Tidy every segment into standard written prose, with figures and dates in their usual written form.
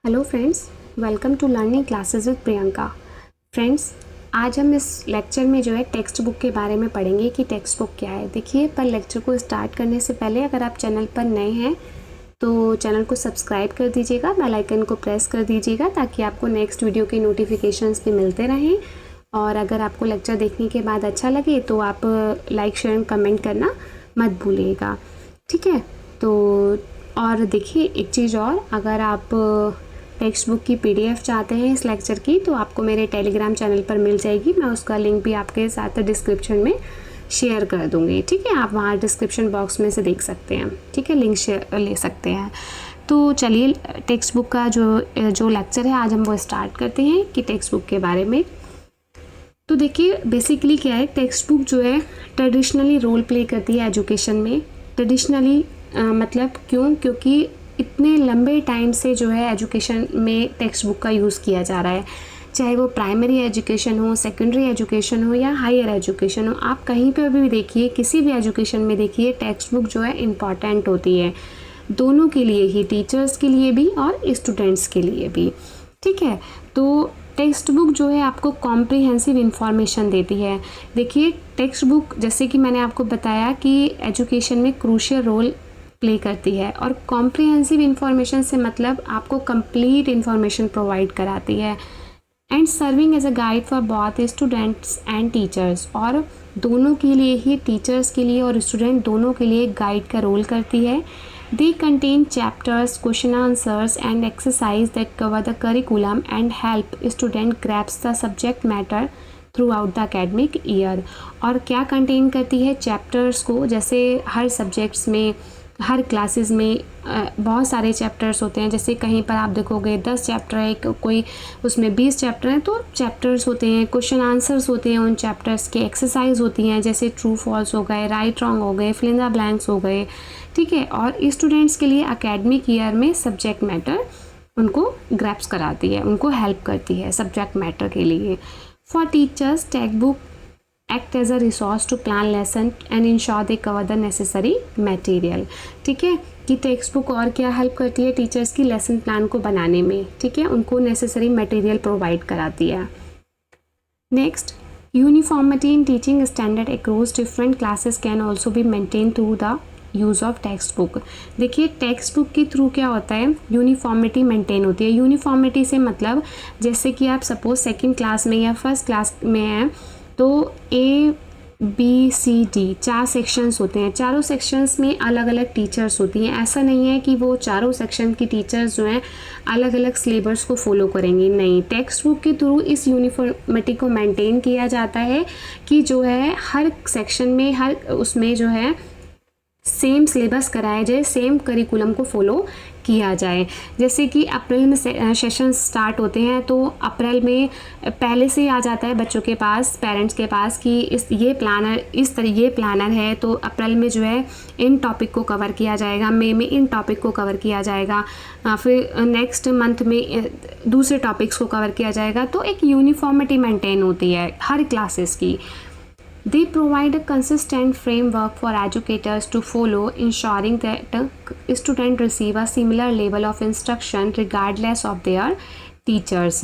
Hello friends, welcome to learning classes with Priyanka. Friends, आज हम इस लेक्चर में जो है टेक्स्ट बुक के बारे में पढ़ेंगे कि टेक्स्ट बुक क्या है। देखिए, पर लेक्चर को स्टार्ट करने से पहले अगर आप चैनल पर नए हैं तो चैनल को सब्सक्राइब कर दीजिएगा, बेल आइकन को प्रेस कर दीजिएगा ताकि आपको नेक्स्ट वीडियो के नोटिफिकेशंस भी मिलते रहें। और अगर आपको लेक्चर देखने के बाद अच्छा लगे तो आप लाइक शेयर कमेंट करना मत भूलिएगा, ठीक है। तो और देखिए एक चीज़ और, अगर आप टेक्स्ट बुक की PDF चाहते हैं इस लेक्चर की तो आपको मेरे टेलीग्राम चैनल पर मिल जाएगी। मैं उसका लिंक भी आपके साथ डिस्क्रिप्शन में शेयर कर दूँगी, ठीक है। आप वहाँ डिस्क्रिप्शन बॉक्स में से देख सकते हैं, ठीक है, लिंक शेयर ले सकते हैं। तो चलिए टेक्स्ट बुक का जो लेक्चर है आज हम वो स्टार्ट करते हैं कि टेक्स्ट बुक के बारे में। तो देखिए बेसिकली क्या है, टेक्स्ट बुक जो है ट्रेडिशनली रोल प्ले करती है एजुकेशन में। ट्रेडिशनली मतलब क्योंकि इतने लंबे टाइम से जो है एजुकेशन में टेक्स्ट बुक का यूज़ किया जा रहा है, चाहे वो प्राइमरी एजुकेशन हो, सेकेंडरी एजुकेशन हो या हायर एजुकेशन हो। आप कहीं पर भी देखिए, किसी भी एजुकेशन में देखिए, टेक्स्ट बुक जो है इम्पॉर्टेंट होती है, दोनों के लिए ही, टीचर्स के लिए भी और स्टूडेंट्स के लिए भी, ठीक है। तो टेक्स्ट बुक जो है आपको कॉम्प्रिहेंसिव इंफॉर्मेशन देती है। देखिए टेक्स्ट बुक, जैसे कि मैंने आपको बताया कि एजुकेशन में क्रूशियल रोल प्ले करती है, और कॉम्प्रिहेंसिव इंफॉर्मेशन से मतलब आपको कंप्लीट इंफॉर्मेशन प्रोवाइड कराती है, and serving as a guide for both students and teachers. और दोनों के लिए ही, टीचर्स के लिए और स्टूडेंट दोनों के लिए गाइड का रोल करती है। They contain chapters, question answers and exercise that cover the curriculum and help student grasp the subject matter throughout the academic year। और क्या कंटेन करती है? चैप्टर्स को, जैसे हर सब्जेक्ट्स में, हर क्लासेस में बहुत सारे चैप्टर्स होते हैं। जैसे कहीं पर आप देखोगे 10 चैप्टर है, कोई उसमें 20 चैप्टर हैं, तो चैप्टर्स होते हैं, क्वेश्चन आंसर्स होते हैं, उन चैप्टर्स के एक्सरसाइज होती हैं, जैसे ट्रू फॉल्स हो गए, राइट रॉन्ग हो गए, फिल इन द ब्लैंक्स हो गए, ठीक है। और स्टूडेंट्स के लिए एकेडमिक ईयर में सब्जेक्ट मैटर उनको ग्रैप्स कराती है, उनको हेल्प करती है सब्जेक्ट मैटर के लिए। For teachers, text book act as a resource to plan lesson and ensure they cover the necessary material, ठीक है। कि टेक्स्ट बुक और क्या हेल्प करती है टीचर्स की लेसन प्लान को बनाने में, ठीक है, उनको नेसेसरी मटेरियल प्रोवाइड कराती है। Next, uniformity in teaching standard across different classes can also be maintain through the use of text book. देखिए टेक्स्ट बुक के थ्रू क्या होता है, यूनिफॉर्मिटी मेंटेन होती है। यूनिफॉर्मिटी से मतलब जैसे कि आप सपोज सेकंड क्लास में या फर्स्ट क्लास में हैं तो ABCD 4 सेक्शंस होते हैं, चारों सेक्शंस में अलग अलग टीचर्स होती हैं। ऐसा नहीं है कि वो चारों सेक्शन की टीचर्स जो हैं अलग अलग सिलेबस को फॉलो करेंगी, नहीं। टेक्स्ट बुक के थ्रू इस यूनिफॉर्मिटी को मेंटेन किया जाता है कि जो है हर सेक्शन में, हर उसमें जो है सेम सिलेबस कराया जाए, सेम करिकुलम को फॉलो किया जाए। जैसे कि अप्रैल में सेशन स्टार्ट होते हैं तो अप्रैल में पहले से ही आ जाता है बच्चों के पास, पेरेंट्स के पास कि ये प्लानर है, तो अप्रैल में जो है इन टॉपिक को कवर किया जाएगा, मई में इन टॉपिक को कवर किया जाएगा, फिर नेक्स्ट मंथ में दूसरे टॉपिक्स को कवर किया जाएगा। तो एक यूनिफॉर्मिटी मेंटेन होती है हर क्लासेस की। They provide a consistent framework for educators to follow, ensuring that students receive a similar level of instruction regardless of their teachers.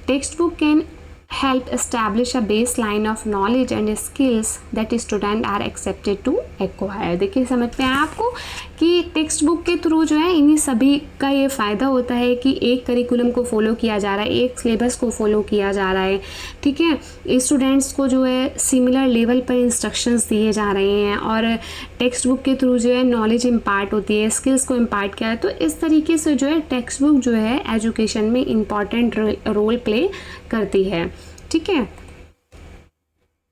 Textbook can help establish a baseline of knowledge and skills that students are accepted to acquire। देखिए समझ में आया आपको कि text book के through जो है इन्हीं सभी का ये फ़ायदा होता है कि एक करिकुलम को फॉलो किया जा रहा है, एक सिलेबस को फॉलो किया जा रहा है, ठीक है। स्टूडेंट्स को जो है सिमिलर लेवल पर इंस्ट्रक्शंस दिए जा रहे हैं और टेक्स्ट बुक के थ्रू जो है नॉलेज इम्पार्ट होती है, स्किल्स को इम्पार्ट किया है। तो इस तरीके से जो है टेक्स्ट बुक जो है एजुकेशन में इम्पॉर्टेंट रोल प्ले करती है, ठीक है।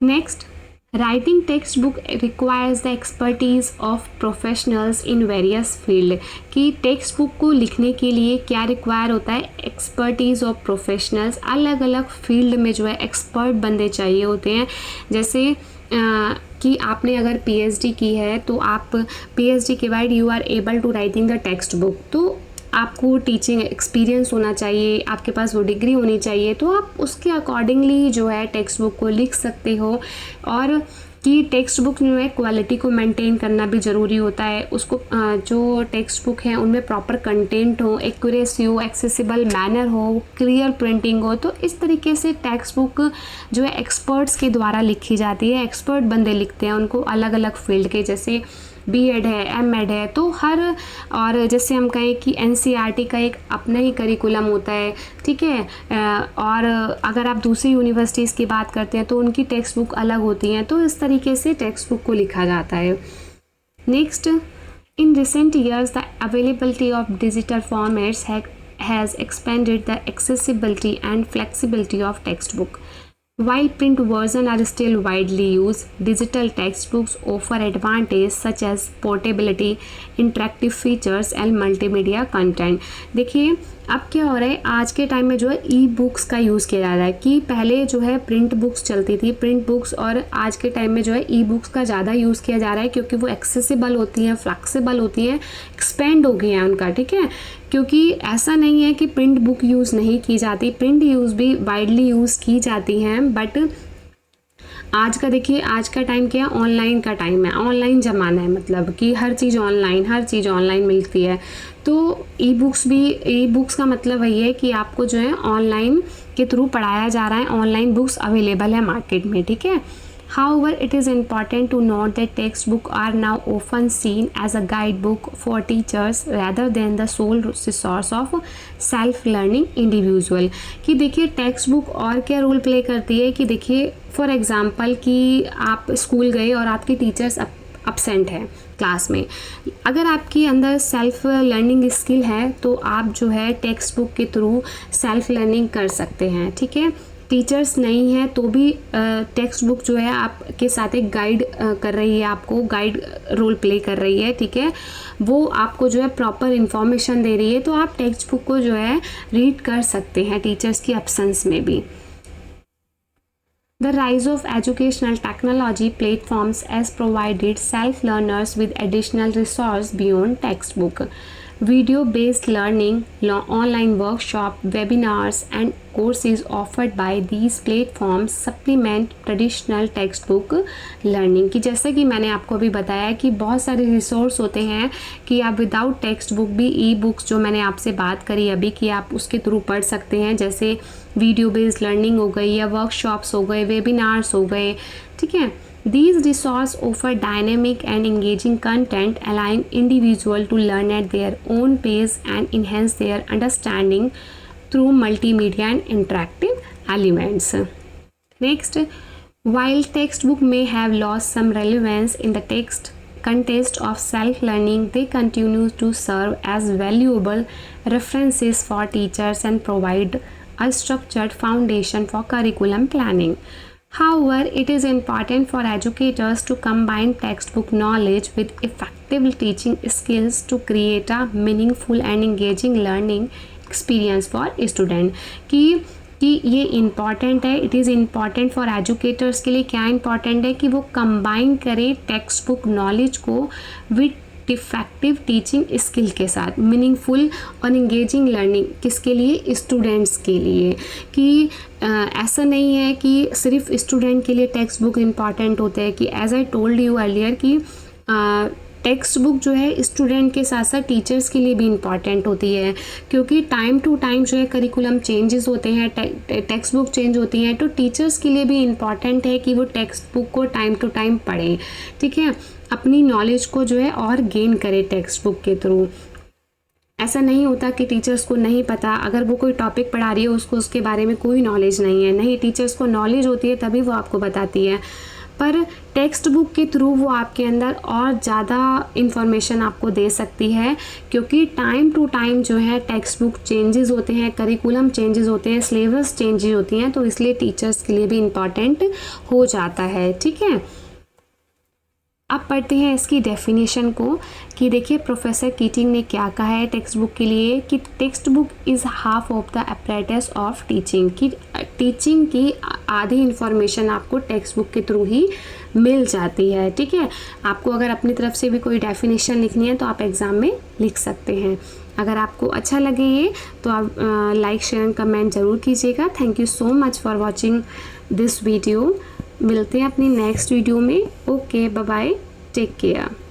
Next, writing text book requires the expertise of professionals in various field. कि टेक्स्ट बुक को लिखने के लिए क्या रिक्वायर होता है, एक्सपर्टीज ऑफ प्रोफेशनल्स, अलग अलग फील्ड में जो है एक्सपर्ट बंदे चाहिए होते हैं। जैसे कि आपने अगर PhD की है तो आप PhD के बाद you are able to writing the text book, तो आपको टीचिंग एक्सपीरियंस होना चाहिए, आपके पास वो डिग्री होनी चाहिए, तो आप उसके अकॉर्डिंगली जो है टेक्स्ट बुक को लिख सकते हो। और कि टेक्स्ट बुक जो है क्वालिटी को मेंटेन करना भी ज़रूरी होता है, उसको जो टेक्स्ट बुक है उनमें प्रॉपर कंटेंट हो, एक्यूरेसी हो, एक्सेसिबल मैनर हो, क्लियर प्रिंटिंग हो। तो इस तरीके से टेक्स्ट बुक जो है एक्सपर्ट्स के द्वारा लिखी जाती है, एक्सपर्ट बंदे लिखते हैं उनको, अलग अलग फील्ड के, जैसे बीएड है, एमएड है, तो हर, और जैसे हम कहें कि एनसीईआरटी का एक अपना ही करिकुलम होता है, ठीक है। और अगर आप दूसरी यूनिवर्सिटीज़ की बात करते हैं तो उनकी टेक्स्ट बुक अलग होती हैं। तो इस तरीके से टेक्स्ट बुक को लिखा जाता है। Next, in recent years the availability of digital formats has expanded the accessibility and flexibility of textbook. While print versions are still widely used, digital textbooks offer advantages such as portability, interactive features and multimedia content. देखिए अब क्या हो रहा है, आज के time में जो है ई बुक्स का यूज़ किया जा रहा है, कि पहले जो है प्रिंट बुक्स चलती थी, प्रिंट बुक्स, और आज के टाइम में जो है ई बुक्स का ज़्यादा यूज़ किया जा रहा है, क्योंकि वो एक्सेसिबल होती हैं, फ्लेक्सिबल होती हैं, एक्सपेंड हो गई हैं उनका, ठीक है। क्योंकि ऐसा नहीं है कि प्रिंट बुक यूज़ नहीं की जाती, प्रिंट यूज़ भी वाइडली यूज़ की जाती हैं, बट आज का देखिए, आज का टाइम क्या है, ऑनलाइन का टाइम है, ऑनलाइन ज़माना है, मतलब कि हर चीज़ ऑनलाइन मिलती है। तो ई बुक्स का मतलब वही है कि आपको जो है ऑनलाइन के थ्रू पढ़ाया जा रहा है, ऑनलाइन बुक्स अवेलेबल है मार्केट में, ठीक है। However, it is important to note that textbooks are now often seen as a guidebook for teachers rather than the sole source of self-learning individual. कि देखिए टेक्स्ट बुक और क्या role play करती है, कि देखिए फॉर एग्जांपल कि आप स्कूल गए और आपके टीचर्स अपसेंट है क्लास में, अगर आपके अंदर सेल्फ लर्निंग स्किल है तो आप जो है टेक्स्ट बुक के थ्रू सेल्फ लर्निंग कर सकते हैं, ठीक है। टीचर्स नहीं है तो भी टेक्स्ट बुक जो है आपके साथ एक गाइड कर रही है, आपको गाइड रोल प्ले कर रही है, ठीक है। वो आपको जो है प्रॉपर इन्फॉर्मेशन दे रही है, तो आप टेक्स्ट बुक को जो है रीड कर सकते हैं टीचर्स की एब्सेंस में भी। The rise of educational technology platforms has provided self-learners with additional resources beyond textbook. Video-based learning, online workshop, webinars, and courses offered by these platforms supplement traditional textbook learning. कि जैसे कि मैंने आपको अभी बताया कि बहुत सारे रिसोर्स होते हैं कि आप विदाउट टेक्स्ट बुक भी ई बुक्स, जो मैंने आपसे बात करी अभी, कि आप उसके थ्रू पढ़ सकते हैं, जैसे वीडियो बेस्ड लर्निंग हो गई, या वर्कशॉप्स हो गए, वेबिनार्स हो गए, ठीक है। These resources offer dynamic and engaging content, allowing individuals to learn at their own pace and enhance their understanding through multimedia and interactive elements. Next, while textbook may have lost some relevance in the context of self-learning, they continue to serve as valuable references for teachers and provide a structured foundation for curriculum planning. However, it is important for educators to combine textbook knowledge with effective teaching skills to create a meaningful and engaging learning experience for student. कि ये important है, it is important for educators के लिए। क्या important है कि वो combine करें टेक्स्ट बुक नॉलेज को विद इफेक्टिव टीचिंग स्किल के साथ, मीनिंगफुल और इंगेजिंग लर्निंग, किसके लिए, स्टूडेंट्स के लिए। कि ऐसा नहीं है कि सिर्फ स्टूडेंट के लिए टेक्स्ट बुक इम्पॉर्टेंट होते हैं, कि as I told you earlier कि टेक्स्ट बुक जो है स्टूडेंट के साथ साथ टीचर्स के लिए भी इम्पॉर्टेंट होती है, क्योंकि टाइम टू टाइम जो है करिकुलम चेंजेस होते हैं, टेक्स्ट बुक चेंज होती हैं, तो टीचर्स के लिए भी इम्पॉर्टेंट है कि वो टेक्स्ट बुक को टाइम टू टाइम पढ़ें, ठीक है, अपनी नॉलेज को जो है और गेन करें टेक्स्ट बुक के थ्रू। ऐसा नहीं होता कि टीचर्स को नहीं पता, अगर वो कोई टॉपिक पढ़ा रही है उसको उसके बारे में कोई नॉलेज नहीं है, नहीं, टीचर्स को नॉलेज होती है तभी वो आपको बताती है, पर टेक्स्ट बुक के थ्रू वो आपके अंदर और ज़्यादा इन्फॉर्मेशन आपको दे सकती है, क्योंकि टाइम टू टाइम जो है टेक्स्ट बुक चेंजेस होते हैं, करिकुलम चेंजेस होते हैं, सिलेबस चेंजेस होती हैं, तो इसलिए टीचर्स के लिए भी इम्पॉर्टेंट हो जाता है, ठीक है। अब पढ़ते हैं इसकी डेफिनेशन को, कि देखिए प्रोफेसर कीटिंग ने क्या कहा है टेक्स्ट बुक के लिए, कि text book is half of the apparatus of teaching, कि टीचिंग की आधी इन्फॉर्मेशन आपको टेक्स्ट बुक के थ्रू ही मिल जाती है, ठीक है। आपको अगर अपनी तरफ से भी कोई डेफिनेशन लिखनी है तो आप एग्ज़ाम में लिख सकते हैं। अगर आपको अच्छा लगे ये तो आप लाइक शेयर एंड कमेंट ज़रूर कीजिएगा। Thank you so much for watching this video. मिलते हैं अपनी नेक्स्ट वीडियो में। Okay, bye bye, take care.